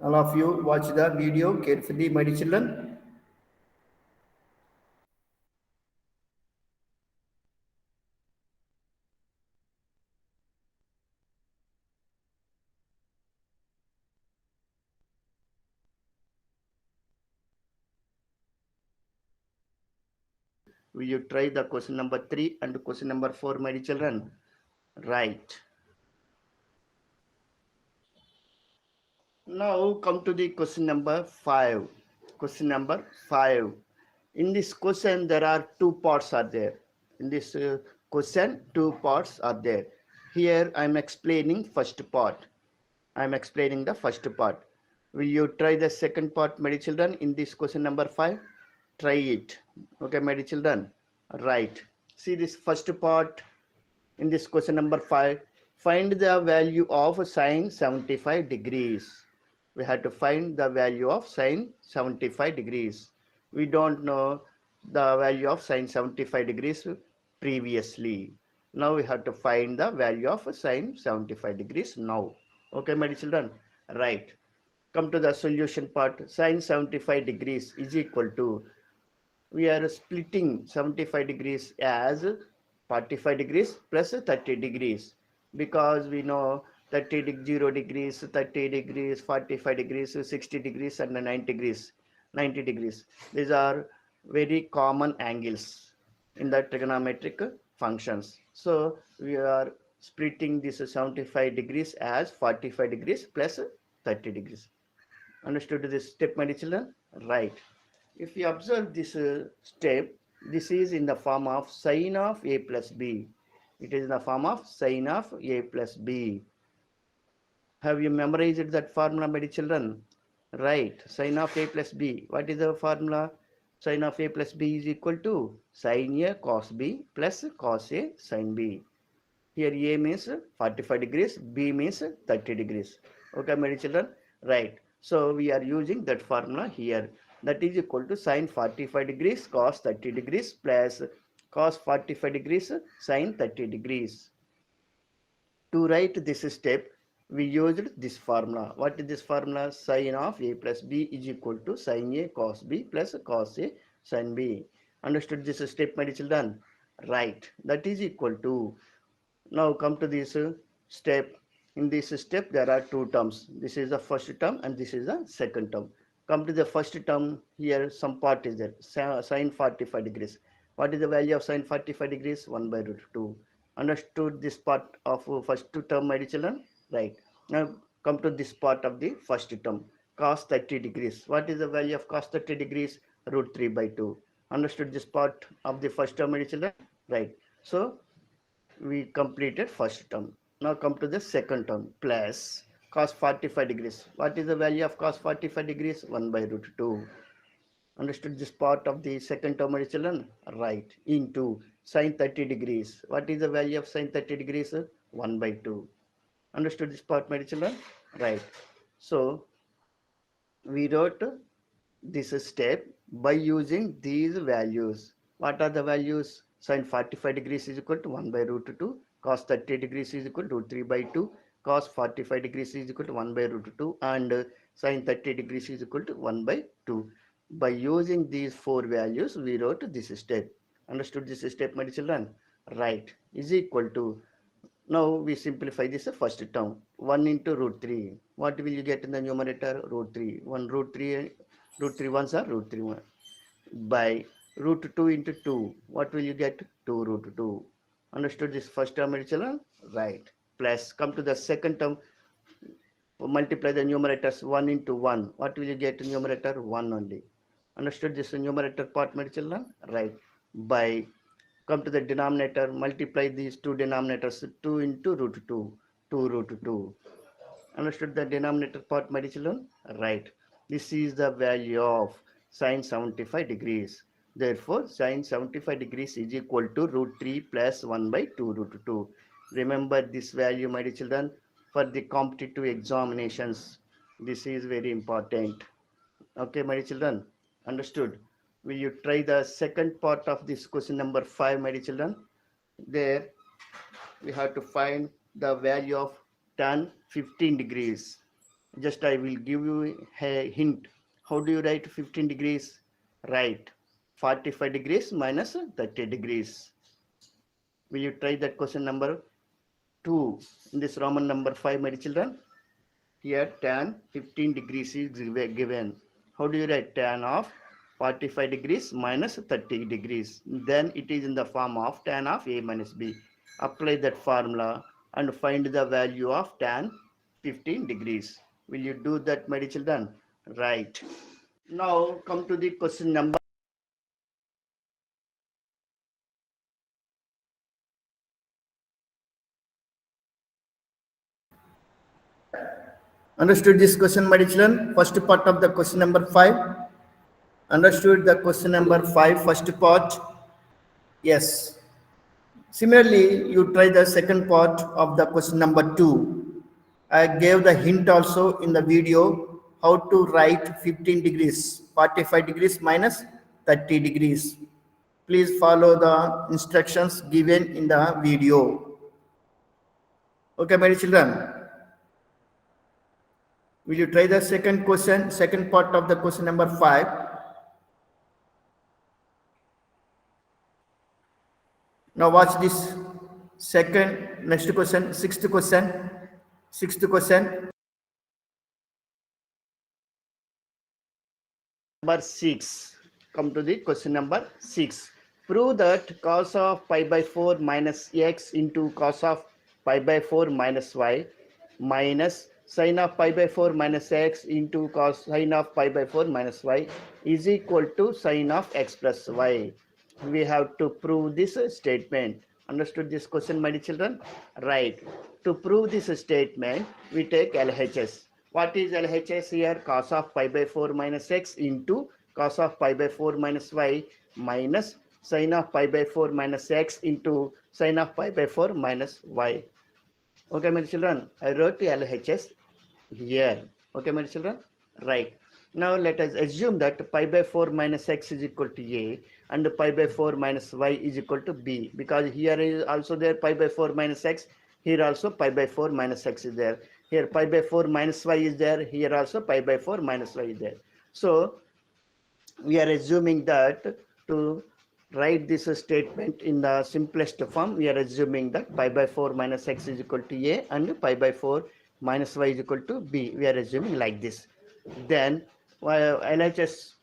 All of you watch the video carefully, my dear children. Will you try the question number 3 and question number 4, my dear children? Right. Now come to the question number 5. Question number 5. In this question, there are two parts are there. In this question, two parts are there. Here I am explaining first part. I am explaining the first part. Will you try the second part, my dear children, in this question number 5? Try it. Okay, my dear children. Right. See this first part in this question number 5. Find the value of sine 75 degrees. We have to find the value of sine 75 degrees. We don't know the value of sine 75 degrees previously. Now we have to find the value of sine 75 degrees now. Okay, my dear children? Right. Come to the solution part. Sine 75 degrees is equal to, we are splitting 75 degrees as 45 degrees plus 30 degrees, because we know 0 degrees, 30 degrees, 45 degrees, 60 degrees and 90 degrees. These are very common angles in the trigonometric functions. So we are splitting this 75 degrees as 45 degrees plus 30 degrees. Understood this step, my dear children? Right. If you observe this step, this is in the form of sine of a plus b. It is in the form of sine of a plus b. Have you memorized that formula, my dear children? Right. Sine of a plus b. What is the formula? Sine of a plus b is equal to sine a cos b plus cos a sine b. Here a means 45 degrees, b means 30 degrees. Okay, my dear children? Right. So we are using that formula here. That is equal to sine 45 degrees cos 30 degrees plus cos 45 degrees sine 30 degrees. To write this step, we used this formula. What is this formula? Sine of a plus b is equal to sine a cos b plus cos a sine b. Understood this step, my dear children? Right. That is equal to, now come to this step. In this step, there are two terms. This is the first term and this is the second term. Come to the first term, here some part is there. Sine 45 degrees. What is the value of sine 45 degrees? 1 by root 2. Understood this part of first term, my dear children? Right. Now come to this part of the first term. Cos 30 degrees. What is the value of cos 30 degrees? Root 3 by 2. Understood this part of the first term, my dear children? Right. So we completed first term. Now come to the second term, plus cos 45 degrees. What is the value of cos 45 degrees? 1 by root 2. Understood this part of the second term, my children? Right. Into sine 30 degrees. What is the value of sine 30 degrees? 1 by 2. Understood this part, my children? Right. So we wrote this step by using these values. What are the values? Sine 45 degrees is equal to 1 by root 2, cos 30 degrees is equal to root 3 by 2, cos 45 degrees is equal to 1 by root 2, and sine 30 degrees is equal to 1 by 2. By using these four values, we wrote this step. Understood this step, my children? Right. Is equal to, now we simplify this first term. 1 into root 3. What will you get in the numerator? Root 3. 1 root 3 ones are root 3 1. By root 2 into 2. What will you get? 2 root 2. Understood this first term, my children? Right. Plus, come to the second term. Multiply the numerators 1 into 1. What will you get in numerator? 1 only. Understood this numerator part, my children? Right. By, come to the denominator, multiply these two denominators, 2 into root 2, 2 root 2. Understood the denominator part, my children? Right. This is the value of sine 75 degrees. Therefore, sine 75 degrees is equal to root 3 plus 1 by 2 root 2. Remember this value, my children, for the competitive examinations. This is very important. Okay, my children? Understood? Will you try the second part of this question number 5, my children? There, we have to find the value of tan 15 degrees. Just I will give you a hint. How do you write 15 degrees? Right. 45 degrees minus 30 degrees. Will you try that question number 2 in this Roman number 5, my children? Here tan 15 degrees is given. How do you write tan of 45 degrees minus 30 degrees? Then it is in the form of tan of A minus B. Apply that formula and find the value of tan 15 degrees. Will you do that, my children? Right. Now come to the question number. Understood this question, my children? First part of the question number 5. Understood the question number 5, first part? Yes. Similarly, you try the second part of the question number 2. I gave the hint also in the video how to write 15 degrees, 45 degrees minus 30 degrees. Please follow the instructions given in the video. Okay, my children. Will you try the second question, second part of the question number 5? Now watch this next question, sixth question. Number 6. Come to the question number 6. Prove that cos of pi by 4 minus x into cos of pi by 4 minus y minus sin of pi by 4 minus x into cos sin of pi by 4 minus y is equal to sin of x plus y. We have to prove this statement. Understood this question, my children? Right. To prove this statement, we take LHS. What is LHS here? Cos of pi by 4 minus x into cos of pi by 4 minus y minus sin of pi by 4 minus x into sin of pi by 4 minus y. Okay, my children, I wrote the LHS here. Okay, my children? Right. Now let us assume that pi by 4 minus x is equal to A and pi by 4 minus y is equal to B, because here is also there pi by 4 minus x, here also pi by 4 minus x is there. Here pi by 4 minus y is there, here also pi by 4 minus y is there. So we are assuming that to write this statement in the simplest form, we are assuming that pi by 4 minus x is equal to A and pi by 4 minus y is equal to B. We are assuming like this. Then LHS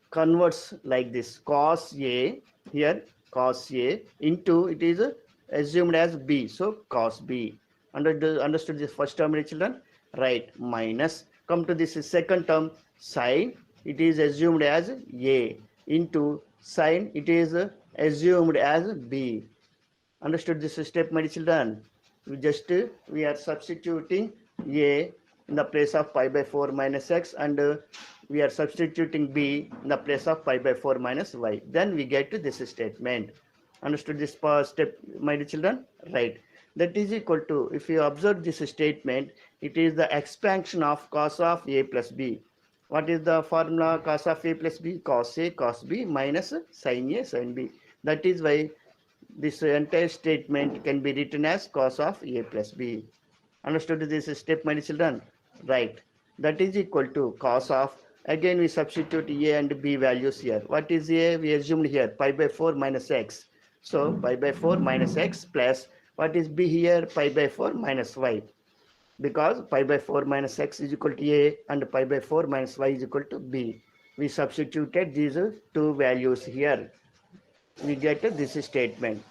converts like this: cos A, here cos A into, it is assumed as B, so cos B. Understood this first term, children? Right. Minus, come to this second term, sin, it is assumed as A into sin, it is assumed as B. Understood this step, my children? We are substituting A in the place of pi by 4 minus x, and we are substituting B in the place of pi by 4 minus y. Then we get to this statement. Understood this step, my children? Right. That is equal to, if you observe this statement, it is the expansion of cos of A plus B. What is the formula? Cos of A plus B, cos A cos B minus sin A sin B. That is why this entire statement can be written as cos of A plus B. Understood this step, my children? Right. That is equal to cos of, again we substitute A and B values here. What is A? We assumed here pi by 4 minus x. So pi by 4 minus x plus, what is B here? Pi by 4 minus y. Because pi by 4 minus x is equal to A and pi by 4 minus y is equal to B. We substituted these two values here. We get this statement.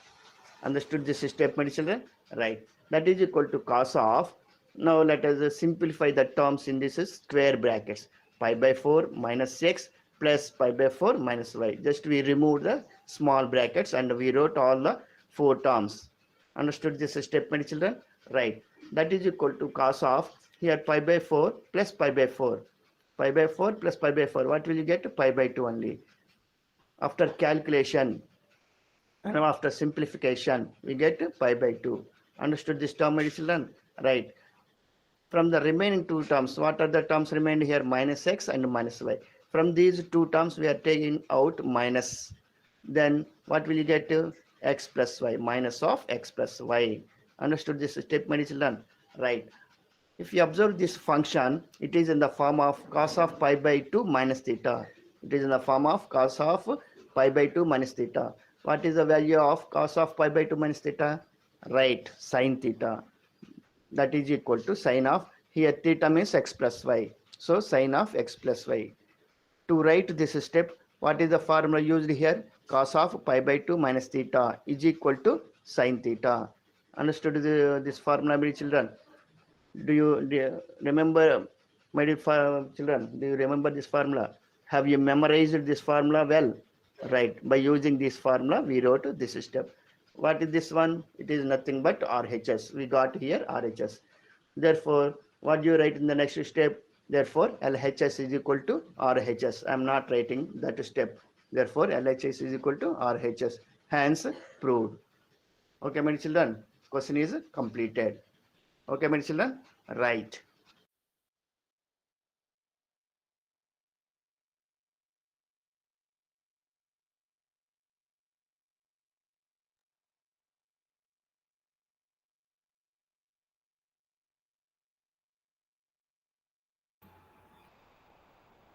Understood this statement, children? Right. That is equal to cos of, now let us simplify the terms in this square brackets. Pi by 4 minus x plus pi by 4 minus y. Just we removed the small brackets and we wrote all the four terms. Understood this statement, children? Right. That is equal to cos of, here pi by 4 plus pi by 4. Pi by 4 plus pi by 4. What will you get? Pi by 2 only. After calculation and after simplification, we get pi by 2. Understood this term, my children? Right. From the remaining two terms, what are the terms remained here? Minus x and minus y. From these two terms, we are taking out minus. Then what will you get? X plus y, minus of x plus y. Understood this step, my children? Right. If you observe this function, it is in the form of cos of pi by 2 minus theta. It is in the form of cos of pi by 2 minus theta. What is the value of cos of pi by 2 minus theta? Right, sin theta. That is equal to sin of, here theta means x plus y. So sin of x plus y. To write this step, what is the formula used here? Cos of pi by 2 minus theta is equal to sin theta. Understood this formula, my children? Do you remember, my dear children? Do you remember this formula? Have you memorized this formula well? Right. By using this formula, we wrote this step. What is this one? It is nothing but RHS. We got here RHS. Therefore, what do you write in the next step? Therefore, LHS is equal to RHS. I am not writing that step. Therefore, LHS is equal to RHS. Hence, proved. Okay, my children. Question is completed. Okay, my children. Right.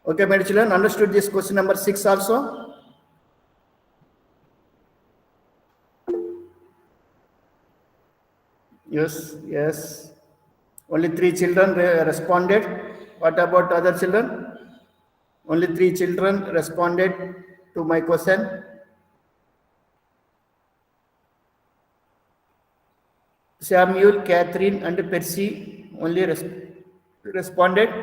Okay, my children, understood this question number 6 also? Yes, yes. Only 3 children responded. What about other children? Only 3 children responded to my question. Samuel, Catherine, and Percy only responded.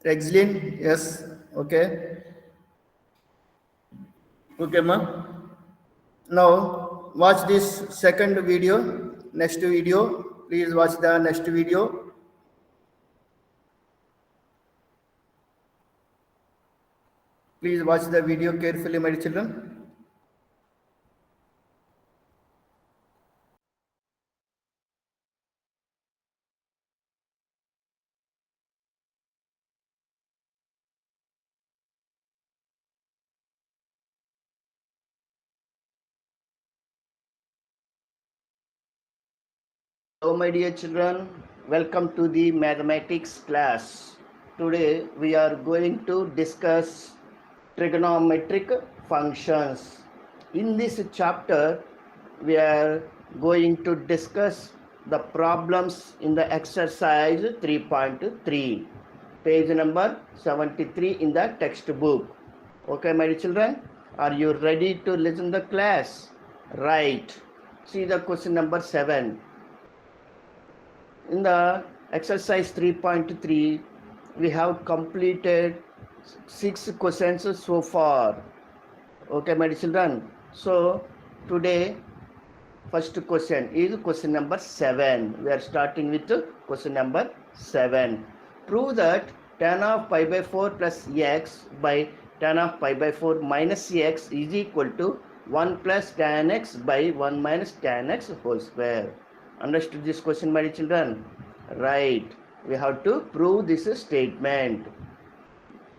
Rexlin, yes. Okay. Okay, ma. Now, watch this second video. Next video. Please watch the next video. Please watch the video carefully, my children. Hello, my dear children. Welcome to the mathematics class. Today we are going to discuss trigonometric functions. In this chapter, we are going to discuss the problems in the exercise 3.3, page number 73 in the textbook. Okay, my children, are you ready to listen the class? Right. See the question number 7. In the exercise 3.3, we have completed 6 questions so far. Okay, my children. So today, first question is question number 7. We are starting with question number 7. Prove that tan of pi by 4 plus x by tan of pi by 4 minus x is equal to 1 plus tan x by 1 minus tan x whole square. Understood this question, my children? Right. We have to prove this statement.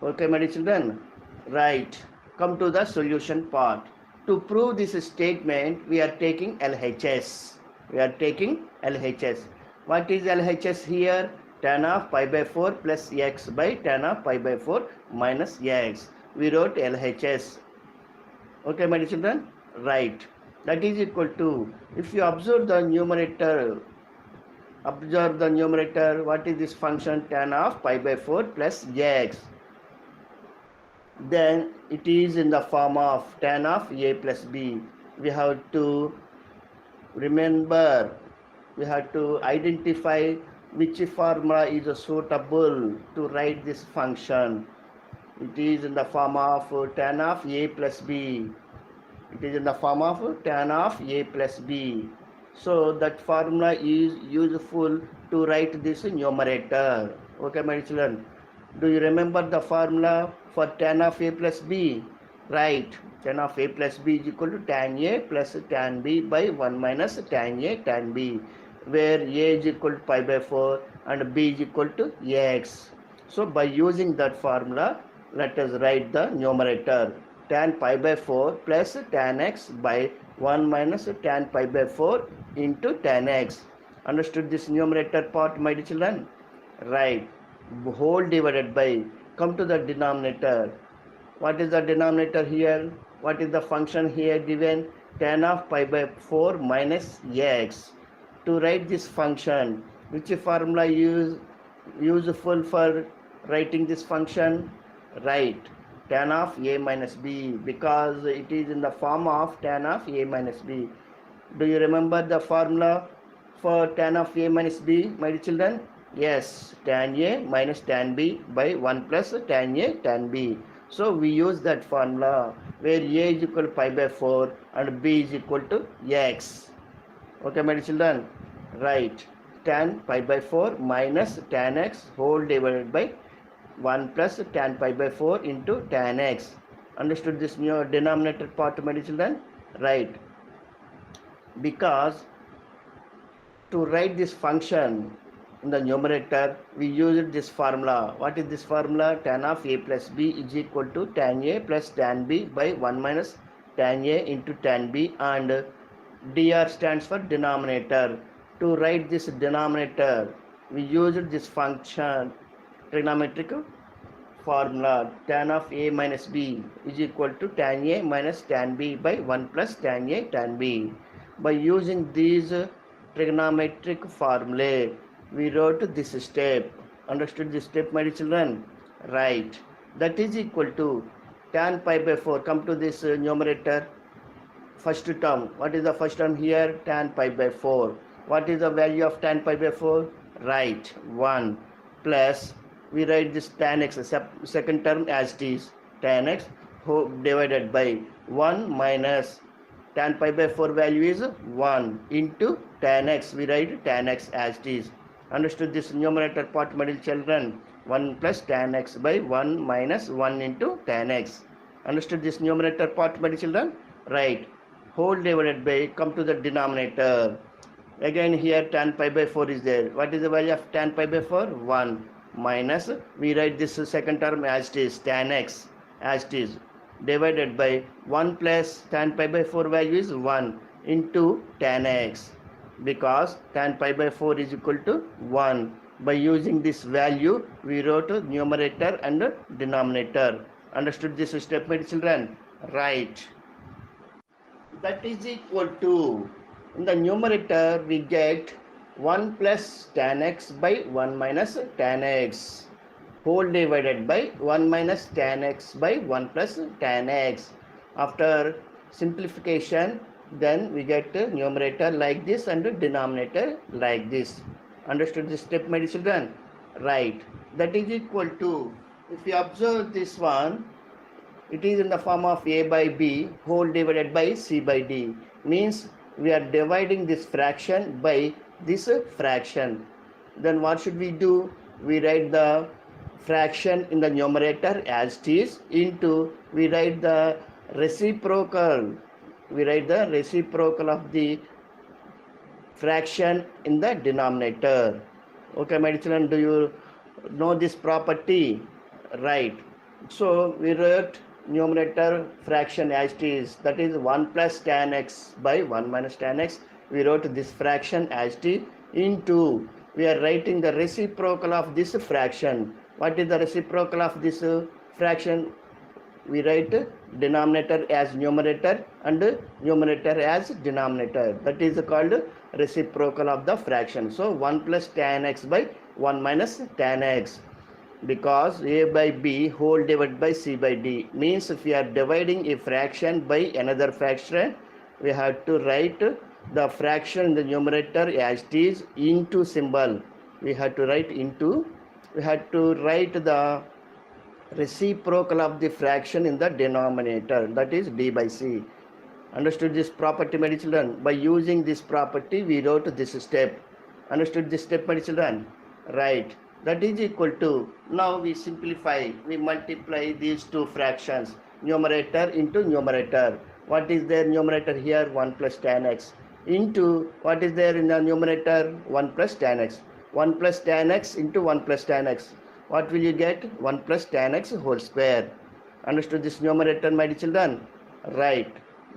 Okay, my children? Right. Come to the solution part. To prove this statement, we are taking LHS. We are taking LHS. What is LHS here? Tan of pi by 4 plus x by tan of pi by 4 minus x. We wrote LHS. Okay, my children? Right. That is equal to, if you observe the numerator, what is this function? Tan of pi by 4 plus x. Then it is in the form of tan of a plus b. We have to remember, we have to identify which formula is suitable to write this function. It is in the form of tan of a plus b. It is in the form of tan of a plus b. So that formula is useful to write this numerator. Okay, my children. Do you remember the formula for tan of a plus b? Right. Tan of a plus b is equal to tan a plus tan b by 1 minus tan a tan b, where a is equal to pi by 4 and b is equal to x. So by using that formula, let us write the numerator. Tan pi by 4 plus tan x by 1 minus tan pi by 4 into tan x. Understood this numerator part, my dear children? Right. Whole divided by. Come to the denominator. What is the denominator here? What is the function here given? Tan of pi by 4 minus x. To write this function, which formula useful for writing this function? Right. Tan of a minus b, because it is in the form of tan of a minus b. Do you remember the formula for tan of a minus b, my dear children? Yes, tan a minus tan b by 1 plus tan a tan b. So we use that formula where a is equal to pi by 4 and b is equal to x. Okay, my dear children? Right. Tan pi by 4 minus tan x whole divided by 1 plus tan pi by 4 into tan x. Understood this new denominator part, my dear children? Right. Because to write this function in the numerator, we used this formula. What is this formula? Tan of a plus b is equal to tan a plus tan b by 1 minus tan a into tan b, and dr stands for denominator. To write this denominator, we used this function trigonometric formula. Tan of a minus b is equal to tan a minus tan b by 1 plus tan a tan b. By using these trigonometric formulae, we wrote this step. Understood this step, my dear children? Right. That is equal to tan pi by 4. Come to this numerator. First term. What is the first term here? Tan pi by 4. What is the value of tan pi by 4? Right. 1 plus, we write this tan x, second term as it is. Tan x divided by 1 minus tan pi by 4 value is 1 into tan x. We write tan x as it is. Understood this numerator part, my dear children? 1 plus tan x by 1 minus 1 into tan x. Understood this numerator part, my dear children? Right. Whole divided by, come to the denominator. Again here tan pi by 4 is there. What is the value of tan pi by 4? 1 minus, we write this second term as it is, tan x as it is, divided by 1 plus tan pi by 4 value is 1 into tan x, because tan pi by 4 is equal to 1. By using this value, we wrote numerator and denominator. Understood this step, my children? Right. That is equal to, in the numerator we get 1 plus tan x by 1 minus tan x whole divided by 1 minus tan x by 1 plus tan x. After simplification, then we get numerator like this and denominator like this. Understood this step, my children? Right. That is equal to, if you observe this one, it is in the form of a by b whole divided by c by d. Means we are dividing this fraction by this fraction. Then what should we do? We write the fraction in the numerator as it is, into, we write the reciprocal. We write the reciprocal of the fraction in the denominator. Okay, my children, do you know this property? Right. So we wrote numerator fraction as it is, that is 1 plus tan x by 1 minus tan x. We wrote this fraction as it is, into, we are writing the reciprocal of this fraction. What is the reciprocal of this fraction? We write denominator as numerator and numerator as denominator. That is called reciprocal of the fraction. So 1 plus tan x by 1 minus tan x, because a by b whole divided by c by d. Means if we are dividing a fraction by another fraction, we have to write the fraction in the numerator as it is, into symbol. We have to write into, we have to write the reciprocal of the fraction in the denominator, that is d by c. Understood this property, my children? By using this property, we wrote this step. Understood this step, my children? Right. That is equal to, now we simplify, we multiply these two fractions, numerator into numerator. What is their numerator here? 1 plus tan x, into, what is there in the numerator? 1 plus tan x. 1 plus tan x into 1 plus tan x. What will you get? 1 plus tan x whole square. Understood this numerator, my children? Right.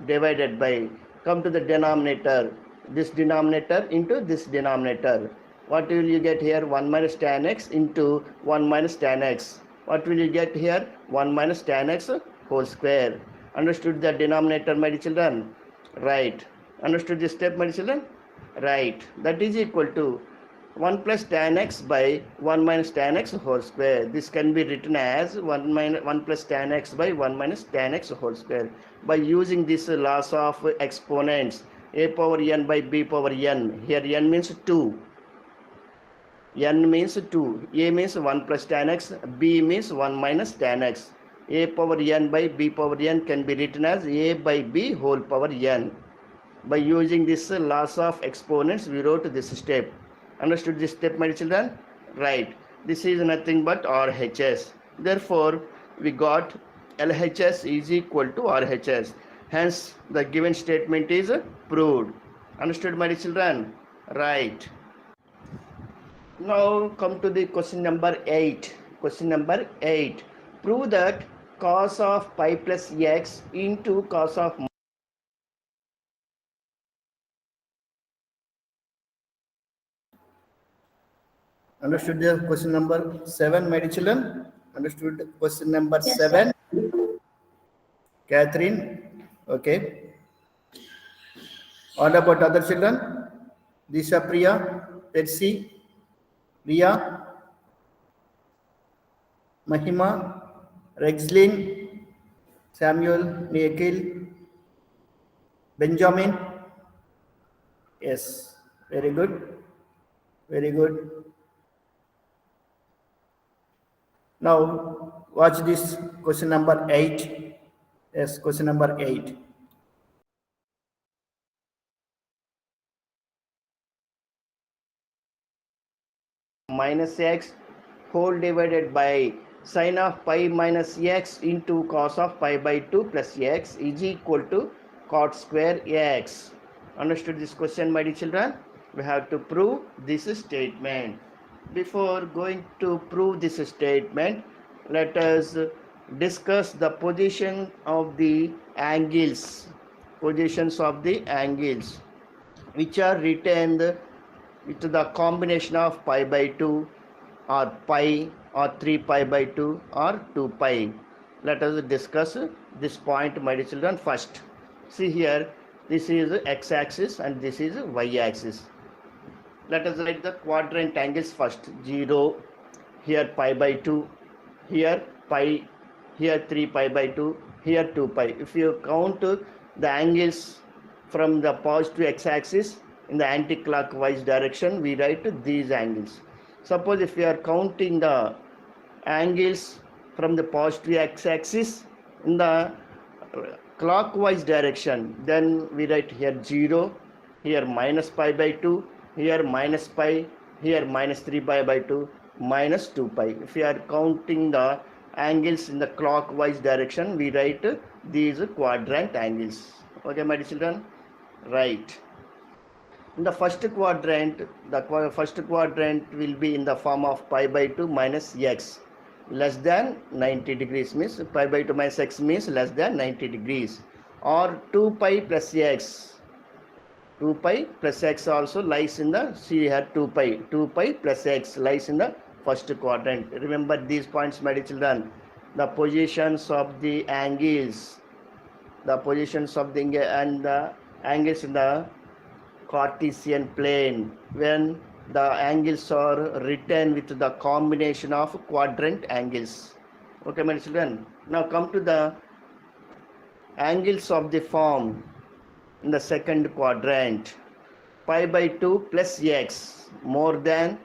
Divided by, come to the denominator. this denominator into this denominator. What will you get here? 1 minus tan x into 1 minus tan x. What will you get here? 1 minus tan x whole square. Understood the denominator, my children? Right. Understood this step, my children? Right. That is equal to 1 plus tan x by 1 minus tan x whole square. This can be written as 1 plus tan x by 1 minus tan x whole square. By using this laws of exponents, a power n by b power n. Here n means 2. N means 2. A means 1 plus tan x. B means 1 minus tan x. A power n by b power n can be written as a by b whole power n. By using this laws of exponents, we wrote this step. Understood this step, my children? Right. This is nothing but RHS. Therefore, we got LHS is equal to RHS. Hence, the given statement is proved. Understood, my children? Right. Now, come to the question number 8. Question number 8. Prove that cos of pi plus x into cos of Understood the question number 7, my dear children? Understood question number 7? Catherine? Okay. What about other children? Disha Priya, Percy, Priya, Mahima, Rexlin, Samuel, Nikhil, Benjamin. Yes, very good. Very good. Now, watch this question number 8. Yes, question number 8. Minus x whole divided by sine of pi minus x into cos of pi by 2 plus x is equal to cot square x. Understood this question, my dear children? We have to prove this statement. Before going to prove this statement, let us discuss the position of the angles. Positions of the angles which are written with the combination of pi by 2 or pi or 3 pi by 2 or 2 pi. Let us discuss this point, my dear children, first. See here, this is x-axis and this is y-axis. Let us write the quadrant angles first. 0, here pi by 2, here pi, here 3 pi by 2, here 2 pi. If you count the angles from the positive x-axis in the anti-clockwise direction, we write these angles. Suppose if we are counting the angles from the positive x-axis in the clockwise direction, then we write here 0, here minus pi by 2, here minus pi, here minus 3 pi by 2, minus 2 pi. If we are counting the angles in the clockwise direction, we write these quadrant angles. Okay, my dear children? Right. In the first quadrant, the first quadrant will be in the form of pi by 2 minus x less than 90 degrees, means pi by 2 minus x means less than 90 degrees, or 2 pi plus x. 2 pi plus x also lies in the, see here 2 pi plus x lies in the first quadrant. Remember these points, my dear children. The positions of the angles, the positions of the and the angles in the Cartesian plane when the angles are written with the combination of quadrant angles. Okay, my children. Now come to the angles of the form in the second quadrant. Pi by 2 plus x more than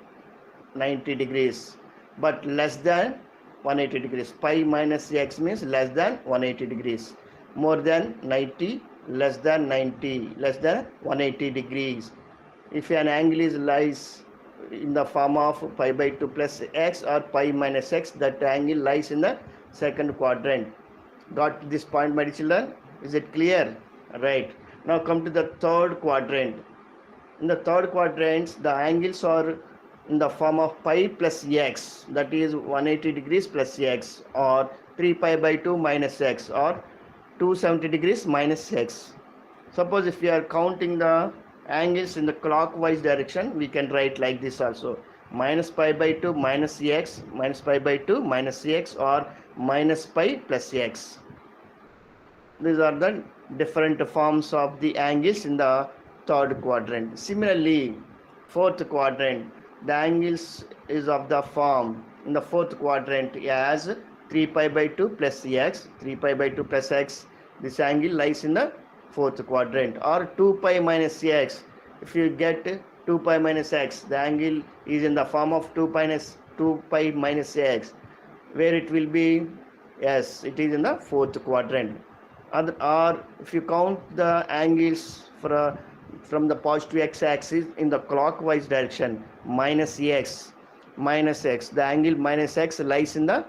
90 degrees but less than 180 degrees. Pi minus x means less than 180 degrees. More than 90, less than 90, less than 180 degrees. If an angle is lies in the form of pi by 2 plus x or pi minus x, that angle lies in the second quadrant. Got this point, my children? Is it clear? Right. Now come to the third quadrant. In the third quadrant, the angles are in the form of pi plus x, that is 180 degrees plus x, or 3 pi by 2 minus x, or 270 degrees minus x. Suppose if we are counting the angles in the clockwise direction, we can write like this also. Minus pi by 2 minus x, minus pi by 2 minus x, or minus pi plus x. These are the different forms of the angles in the third quadrant. Similarly, fourth quadrant, the angles is of the form in the fourth quadrant as 3 pi by 2 plus x, 3 pi by 2 plus x. This angle lies in the fourth quadrant. Or 2 pi minus x. If you get 2 pi minus x, the angle is in the form of 2 pi minus x, where it will be, yes, it is in the fourth quadrant. Or if you count the angles from the positive x-axis in the clockwise direction, minus x, the angle minus x lies in the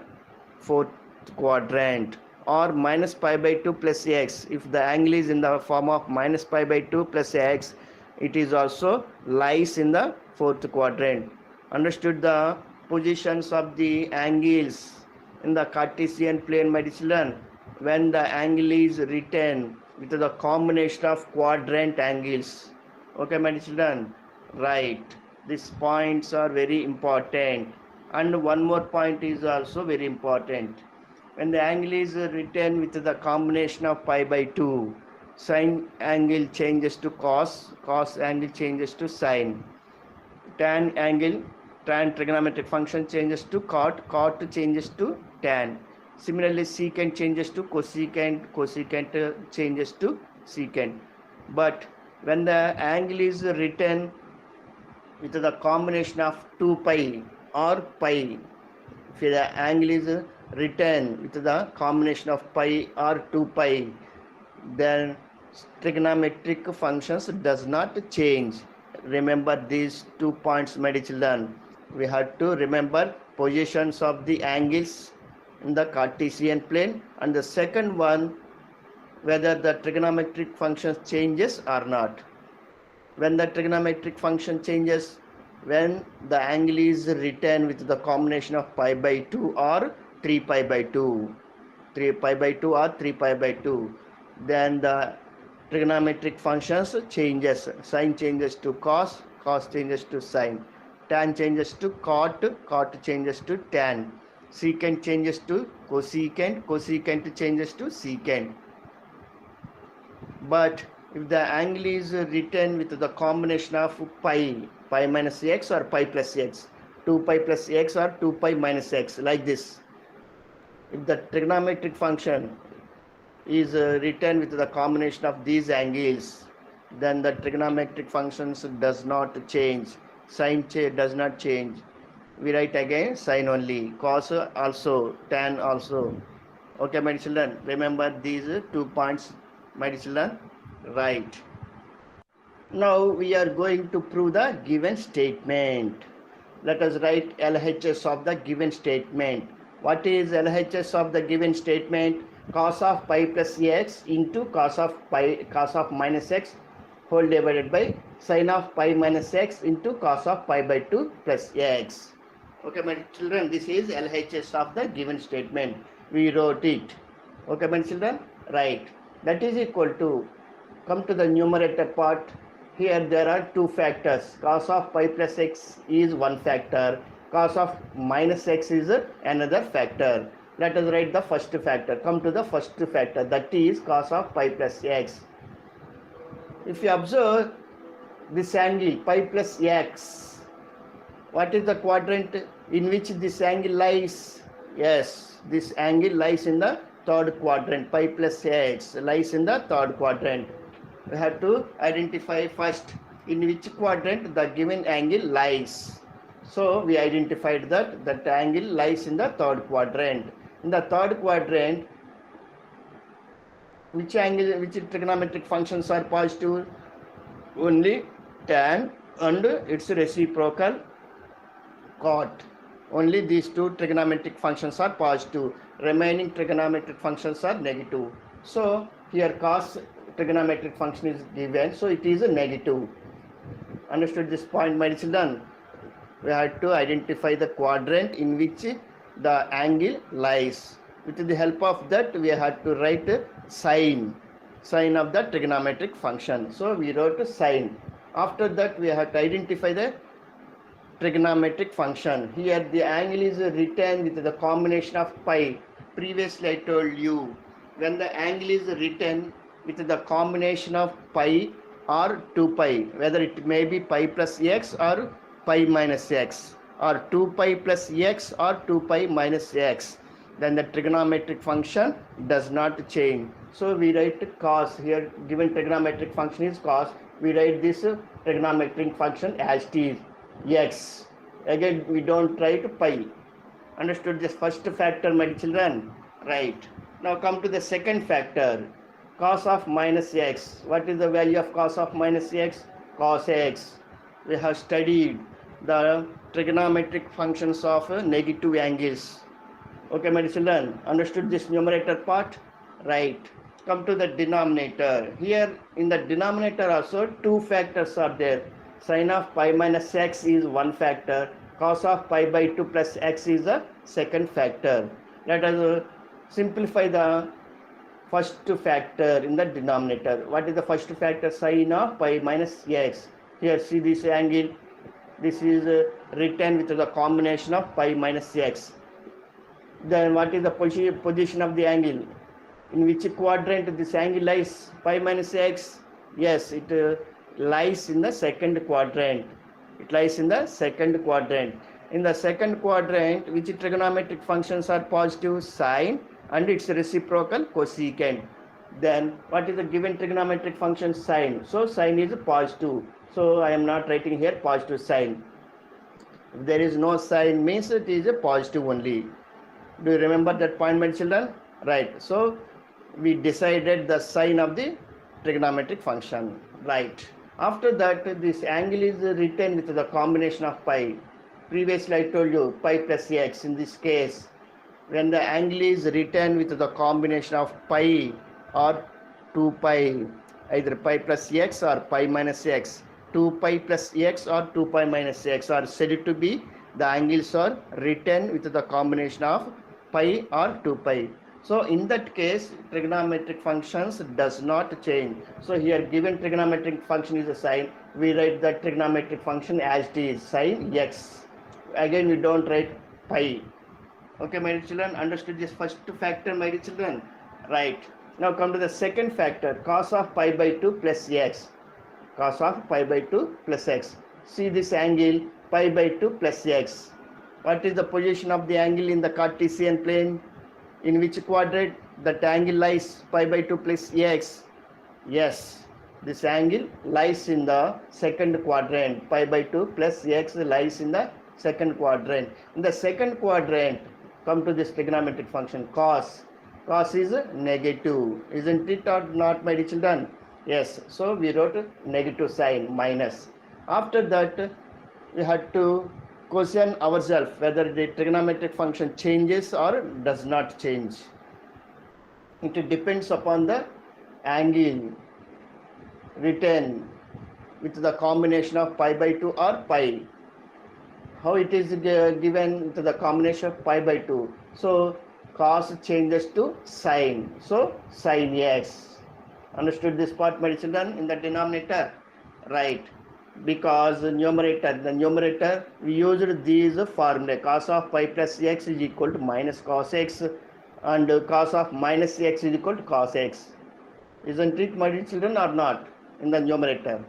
fourth quadrant. Or minus pi by 2 plus x, if the angle is in the form of minus pi by 2 plus x, it is also lies in the fourth quadrant. Understood the positions of the angles in the Cartesian plane, my children? When the angle is written with the combination of quadrant angles. Okay, my children? Right. These points are very important. And one more point is also very important. When the angle is written with the combination of pi by 2, sine angle changes to cos, cos angle changes to sine. Tan trigonometric function changes to cot, cot changes to tan. Similarly, secant changes to cosecant, cosecant changes to secant. But when the angle is written with the combination of 2 pi or pi, if the angle is written with the combination of pi or 2 pi, then trigonometric functions does not change. Remember these 2 points, my dear children. We have to remember positions of the angles in the Cartesian plane, and the second one, whether the trigonometric function changes or not. When the trigonometric function changes, when the angle is written with the combination of pi by 2 or 3 pi by 2, 3 pi by 2 or 3 pi by 2, then the trigonometric functions changes. Sine changes to cos, cos changes to sine. Tan changes to cot, cot changes to tan. Secant changes to cosecant, cosecant changes to secant. But if the angle is written with the combination of pi minus x or pi plus x, 2 pi plus x or 2 pi minus x, like this. If the trigonometric function is written with the combination of these angles, then the trigonometric functions does not change. Sine does not change. We write again sine only, cos also, tan also. Okay, my children, remember these 2 points, my children. Right. Now we are going to prove the given statement. Let us write LHS of the given statement. What is LHS of the given statement? Cos of pi plus x into cos of minus x whole divided by sine of pi minus x into cos of pi by 2 plus x. Okay, my children, this is LHS of the given statement. We wrote it. Okay, my children? Right. That is equal to, come to the numerator part. Here there are 2 factors. Cos of pi plus x is one factor. Cos of minus x is another factor. Let us write the first factor. Come to the first factor, that is cos of pi plus x. If you observe this angle pi plus x, what is the quadrant in which this angle lies? Yes, this angle lies in the third quadrant. Pi plus x lies in the third quadrant. We have to identify first in which quadrant the given angle lies. So we identified that angle lies in the third quadrant. In the third quadrant, which trigonometric functions are positive? Only tan and its reciprocal cot. Only these 2 trigonometric functions are positive. Remaining trigonometric functions are negative. So here cos trigonometric function is given, so it is a negative. Understood this point, my children? We have to identify the quadrant in which the angle lies. With the help of that, we have to write sine of the trigonometric function. So we wrote sine. After that, we have to identify the trigonometric function. Here the angle is written with the combination of pi. Previously I told you, when the angle is written with the combination of pi or 2 pi, whether it may be pi plus x or pi minus x, or 2 pi plus x or 2 pi minus x, then the trigonometric function does not change. So we write cos. Here given trigonometric function is cos, we write this trigonometric function as it is, x. Again we don't write pi. Understood this first factor, my children? Right. Now come to the second factor, cos of minus x. What is the value of cos of minus x? Cos x. We have studied the trigonometric functions of negative angles. Okay, my children, understood this numerator part? Right. Come to the denominator. Here in the denominator also two factors are there. Sin of pi minus x is one factor. Cos of pi by 2 plus x is the second factor. Let us simplify the first factor in the denominator. What is the first factor? Sin of pi minus x. Here see this angle. This is written with the combination of pi minus x. Then what is the position of the angle? In which quadrant this angle lies? Pi minus x. Yes, it lies in the second quadrant. It lies in the second quadrant. In the second quadrant, which trigonometric functions are positive? Sine and its reciprocal cosecant. Then what is the given trigonometric function? Sine. So sine is positive. So I am not writing here positive sine. If there is no sign, means it is a positive only. Do you remember that point, my children? Right. So we decided the sign of the trigonometric function. Right. After that, this angle is written with the combination of pi. Previously I told you pi plus x. In this case, when the angle is written with the combination of pi or 2 pi, either pi plus x or pi minus x, 2 pi plus x or 2 pi minus x are said to be the angles are written with the combination of pi or 2 pi. So in that case, trigonometric functions does not change. So here given trigonometric function is a sine, we write the trigonometric function as it is, sine x. Again we don't write pi. Okay, my dear children, understood this first factor, my dear children? Right. Now come to the second factor, cos of pi by 2 plus x. Cos of pi by 2 plus x. See this angle, pi by 2 plus x. What is the position of the angle in the Cartesian plane? In which quadrant that angle lies? Pi by 2 plus x. Yes, this angle lies in the second quadrant. Pi by 2 plus x lies in the second quadrant. In the second quadrant, come to this trigonometric function cos. Cos is negative, isn't it or not, my dear children? Yes, so we wrote negative sign, minus. After that, we had to question ourselves whether the trigonometric function changes or does not change. It depends upon the angle written with the combination of pi by 2 or pi. How it is given to the combination of pi by 2. So cos changes to sine. So sine x. Understood this part, my children, in the denominator? Right. Because the numerator we used these formula, cos of pi plus x is equal to minus cos x, and cos of minus x is equal to cos x. Isn't it, my dear children, or not? In the numerator,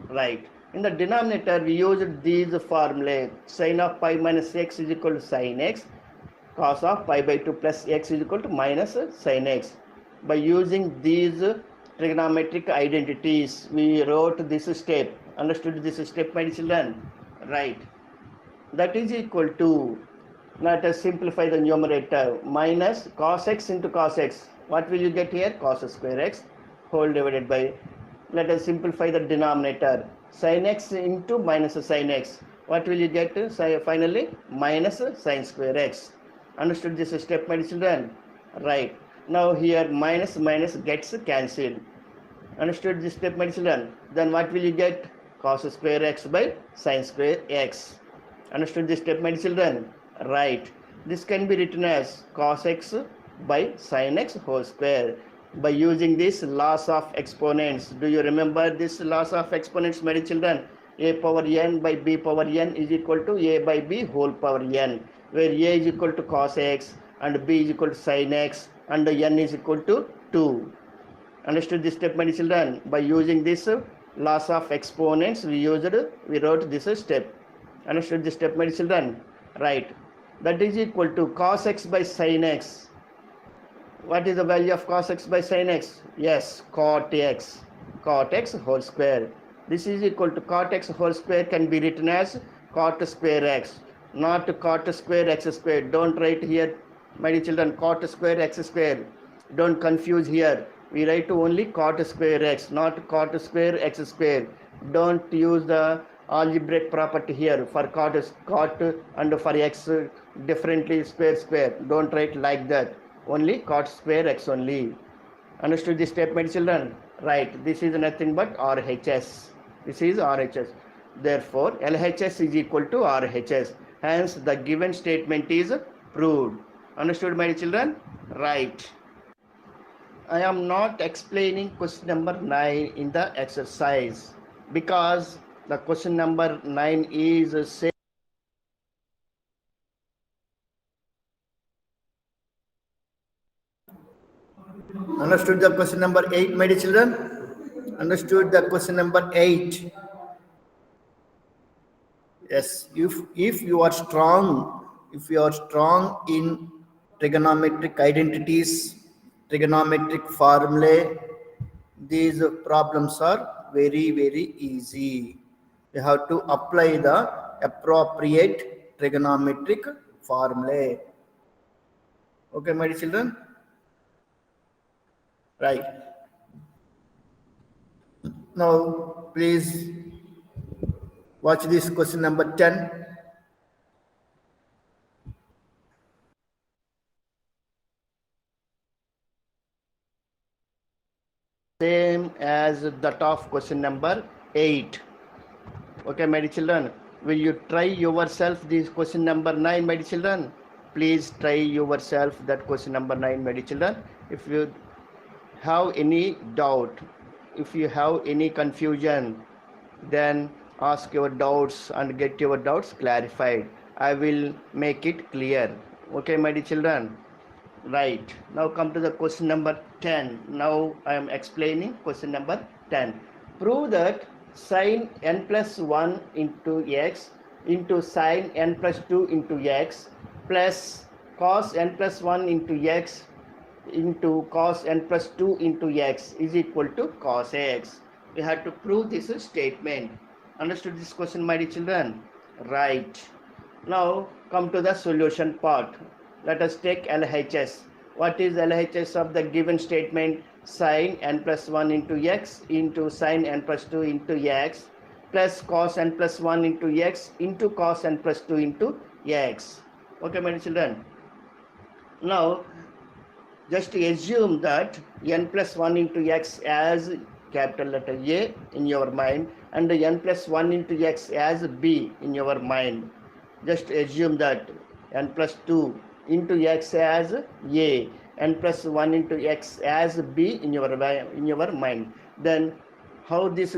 right. In the denominator we used these formula, sin of pi minus x is equal to sin x, cos of pi by 2 plus x is equal to minus sin x. By using these trigonometric identities, we wrote this step. Understood this step, my children? Right. That is equal to, let us simplify the numerator, minus cos x into cos x. What will you get here? Cos square x whole divided by, let us simplify the denominator, sin x into minus sin x. What will you get? Finally, minus sin square x. Understood this step, my children? Right. Now here minus minus gets cancelled. Understood this step, my children? Then what will you get? Cos square x by sin square x. Understood this step, my children? Right. This can be written as cos x by sin x whole square. by using this laws of exponents. Do you remember this laws of exponents, my children? A power n by b power n is equal to a by b whole power n, where a is equal to cos x and b is equal to sin x and n is equal to 2. Understood this step, my children? By using this laws of exponents, we wrote this step. Understood this step, my children? Right. That is equal to cos x by sin x. What is the value of cos x by sin x? Yes, cot x whole square. This is equal to cot x whole square can be written as cot square x, not cot square x square. Don't write here, my dear children, cot square x square. Don't confuse here. We write only cot square x, not cot square x square. Don't use the algebraic property here for cot and for x differently square. Don't write like that. Only cot square x only. Understood this step, my children? Right. This is nothing but RHS. This is RHS. Therefore, LHS is equal to RHS. Hence, the given statement is proved. Understood, my children? Right. I am not explaining question number 9 in the exercise because the question number 9 is same. Understood the question number 8, my dear children? Understood the question number 8. Yes, if you are strong in trigonometric identities, trigonometric formulae, these problems are very, very easy. You have to apply the appropriate trigonometric formulae. Okay, my dear children? Right. Now, please watch this question number 10. Same as that of question number 8. Okay, my dear children. Will you try yourself this question number 9, my dear children? Please try yourself that question number 9, my dear children. If you have any doubt, if you have any confusion, then ask your doubts and get your doubts clarified. I will make it clear. Okay, my dear children? Right. Now come to the question number 10. Now I am explaining question number 10. Prove that sin n plus 1 into x into sin n plus 2 into x plus cos n plus 1 into x into cos n plus 2 into x is equal to cos x. We have to prove this statement. Understood this question, my dear children? Right. Now come to the solution part. Let us take LHS. What is LHS of the given statement? Sin n plus 1 into x into sin n plus 2 into x plus cos n plus 1 into x into cos n plus 2 into x. Okay, my dear children? Now, just assume that n plus 1 into x as capital letter A in your mind and n plus 1 into x as B in your mind. Just assume that n plus 2 into x as A, n plus 1 into x as B in your mind. Then how this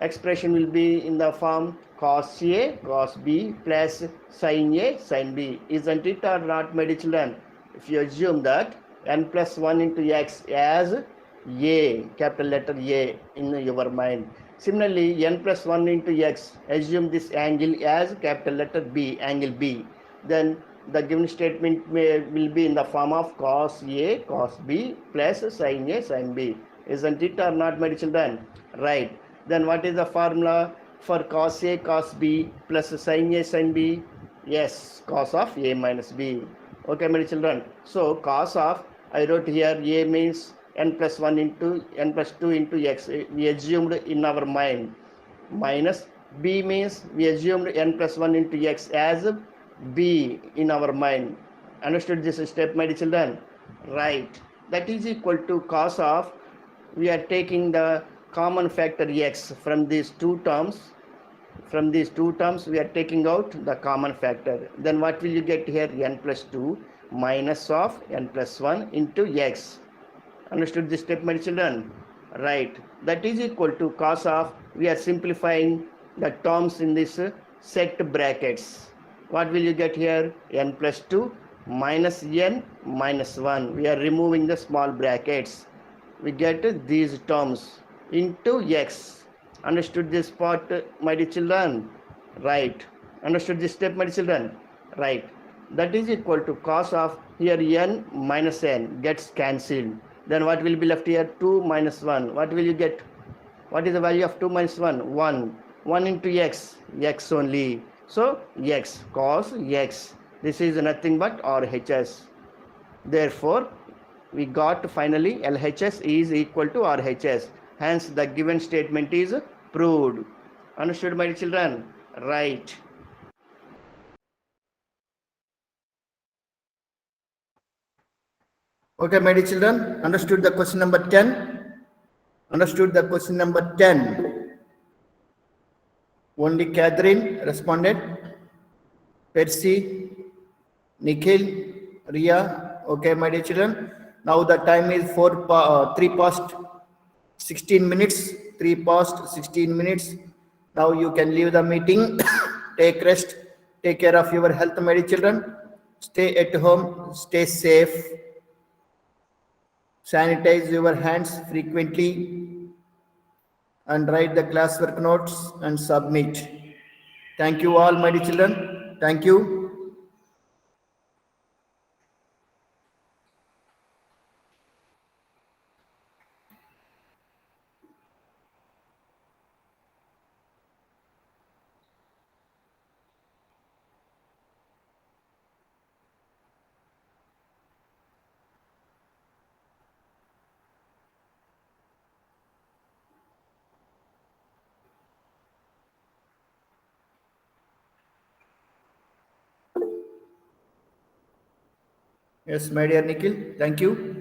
expression will be in the form cos A cos B plus sin A sin B. Isn't it or not, my dear children? If you assume that n plus 1 into x as A, capital letter A in your mind. Similarly, n plus 1 into x, assume this angle as capital letter B, angle B. Then the given statement will be in the form of cos A cos B plus sin A sin B. Isn't it or not, my dear children? Right. Then what is the formula for cos A cos B plus sin A sin B? Yes, cos of A minus B. Okay, my dear children. So cos of, I wrote here A means n plus 1 into n plus 2 into x. We assumed in our mind. Minus B means we assumed n plus 1 into x as B in our mind. Understood this step, my dear children? Right. That is equal to cos of, we are taking the common factor x from these two terms. From these two terms, we are taking out the common factor. Then what will you get here? N plus 2 minus of n plus 1 into x. Understood this step, my children? Right. That is equal to cos of, we are simplifying the terms in this set brackets. What will you get here? N plus 2 minus n minus 1. We are removing the small brackets. We get these terms into x. Understood this part, my dear children? Right. Understood this step, my dear children? Right. That is equal to cos of, here n minus n gets cancelled. Then what will be left here? 2 minus 1. What will you get? What is the value of 2 minus 1? 1. 1 into x. X only. So x cos x. This is nothing but RHS. Therefore, we got finally LHS is equal to RHS. Hence, the given statement is proved. Understood, my children? Right. Okay, my dear children, understood the question number 10? Understood the question number 10? Only Catherine responded. Percy, Nikhil, Ria. Okay, my dear children. Now the time is 3 past 16 minutes. 3 past 16 minutes. Now you can leave the meeting. Take rest. Take care of your health, my dear children. Stay at home. Stay safe. Sanitize your hands frequently and write the classwork notes and submit. Thank you all, my dear children. Thank you. Yes, my dear Nikhil. Thank you.